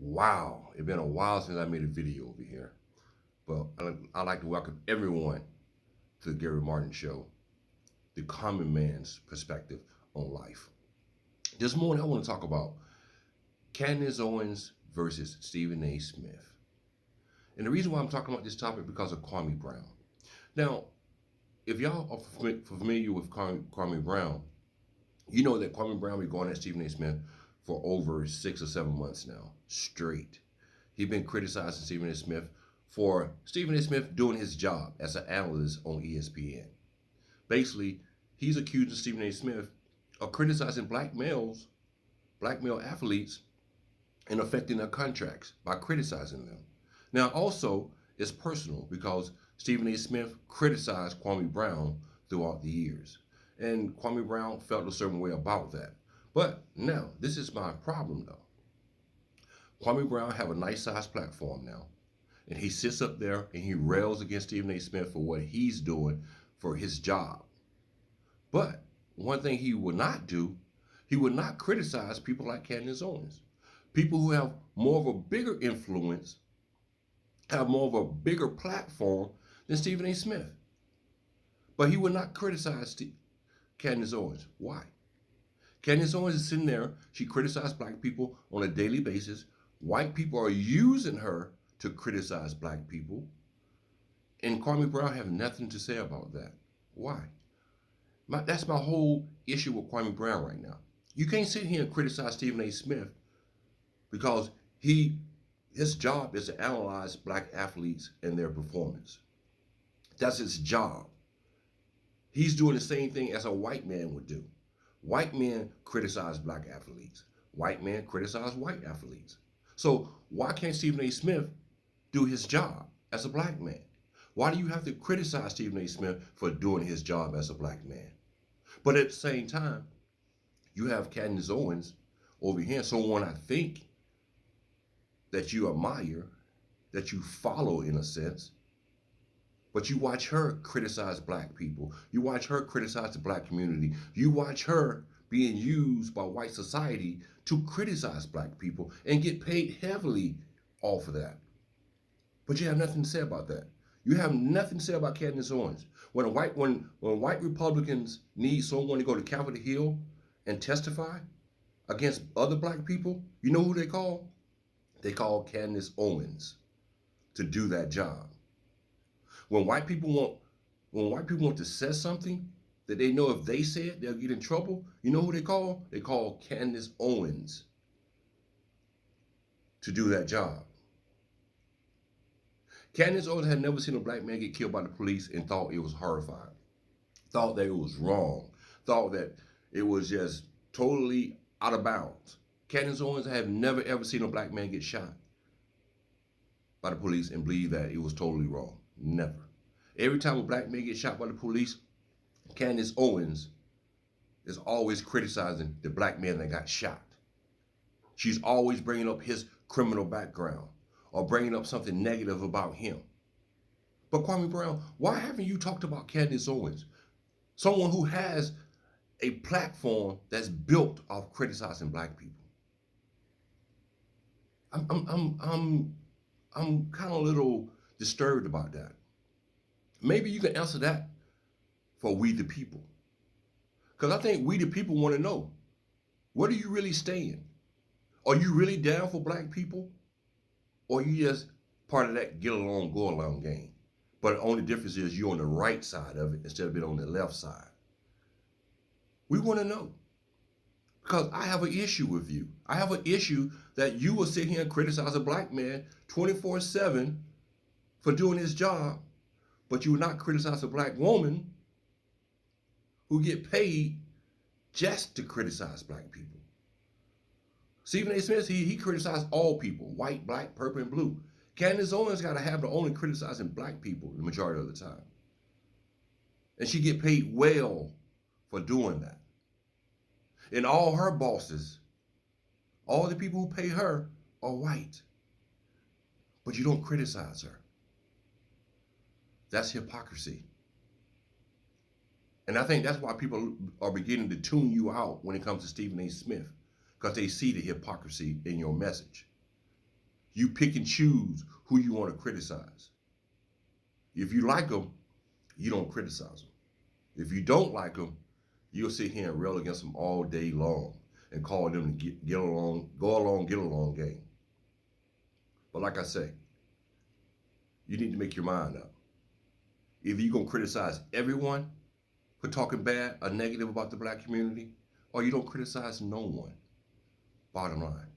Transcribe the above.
Wow, it's been a while since I made a video over here. But I'd like to welcome everyone to the Gary Martin Show, the common man's perspective on life. This morning, I want to talk about Candace Owens versus Stephen A. Smith. And the reason why I'm talking about this topic is because of Kwame Brown. Now, if y'all are familiar with Kwame Brown, you know that Kwame Brown been going at Stephen A. Smith for over 6 or 7 months now, straight. He's been criticizing Stephen A. Smith for Stephen A. Smith doing his job as an analyst on ESPN. Basically, he's accusing Stephen A. Smith of criticizing black male athletes, and affecting their contracts by criticizing them. Now, also, it's personal because Stephen A. Smith criticized Kwame Brown throughout the years. And Kwame Brown felt a certain way about that. But now, this is my problem though. Kwame Brown have a nice sized platform now. And he sits up there and he rails against Stephen A. Smith for what he's doing for his job. But one thing he would not do, he would not criticize people like Candace Owens. People who have more of a bigger influence, have more of a bigger platform than Stephen A. Smith. But he would not criticize Candace Owens. Why? Candace Owens is sitting there. She criticizes black people on a daily basis. White people are using her to criticize black people. And Kwame Brown have nothing to say about that. Why? That's my whole issue with Kwame Brown right now. You can't sit here and criticize Stephen A. Smith because his job is to analyze black athletes and their performance. That's his job. He's doing the same thing as a white man would do. White men criticize black athletes. White men criticize white athletes. So why can't Stephen A. Smith do his job as a black man? Why do you have to criticize Stephen A. Smith for doing his job as a black man? But at the same time, you have Candace Owens over here, someone I think that you admire, that you follow in a sense, but you watch her criticize black people. You watch her criticize the black community. You watch her being used by white society to criticize black people and get paid heavily off of that. But you have nothing to say about that. You have nothing to say about Candace Owens. When white Republicans need someone to go to Capitol Hill and testify against other black people, you know who they call? They call Candace Owens to do that job. When white people want to say something that they know if they say it, they'll get in trouble, you know who they call? They call Candace Owens to do that job. Candace Owens had never seen a black man get killed by the police and thought it was horrifying, thought that it was wrong, thought that it was just totally out of bounds. Candace Owens have never ever seen a black man get shot by the police and believe that it was totally wrong. Never. Every time a black man gets shot by the police, Candace Owens is always criticizing the black man that got shot. She's always bringing up his criminal background or bringing up something negative about him. But Kwame Brown, why haven't you talked about Candace Owens? Someone who has a platform that's built off criticizing black people. I'm kind of a little disturbed about that. Maybe you can answer that for we the people. Because I think we the people want to know, where do you really stand? Are you really down for black people? Or are you just part of that get along, go along game? But the only difference is you're on the right side of it instead of being on the left side. We want to know. Because I have an issue with you. I have an issue that you will sit here and criticize a black man 24/7 for doing his job, but you will not criticize a black woman who get paid just to criticize black people. Stephen A. Smith, he criticized all people, white, black, purple, and blue. Candace Owens got to have the only criticizing black people the majority of the time. And she get paid well for doing that. And all her bosses, all the people who pay her are white. But you don't criticize her. That's hypocrisy. And I think that's why people are beginning to tune you out when it comes to Stephen A. Smith, because they see the hypocrisy in your message. You pick and choose who you want to criticize. If you like them, you don't criticize them. If you don't like them, you'll sit here and rail against them all day long and call them to get along, go along, get along game. But like I say, you need to make your mind up. Either you're going to criticize everyone for talking bad or negative about the black community, or you don't criticize no one. Bottom line.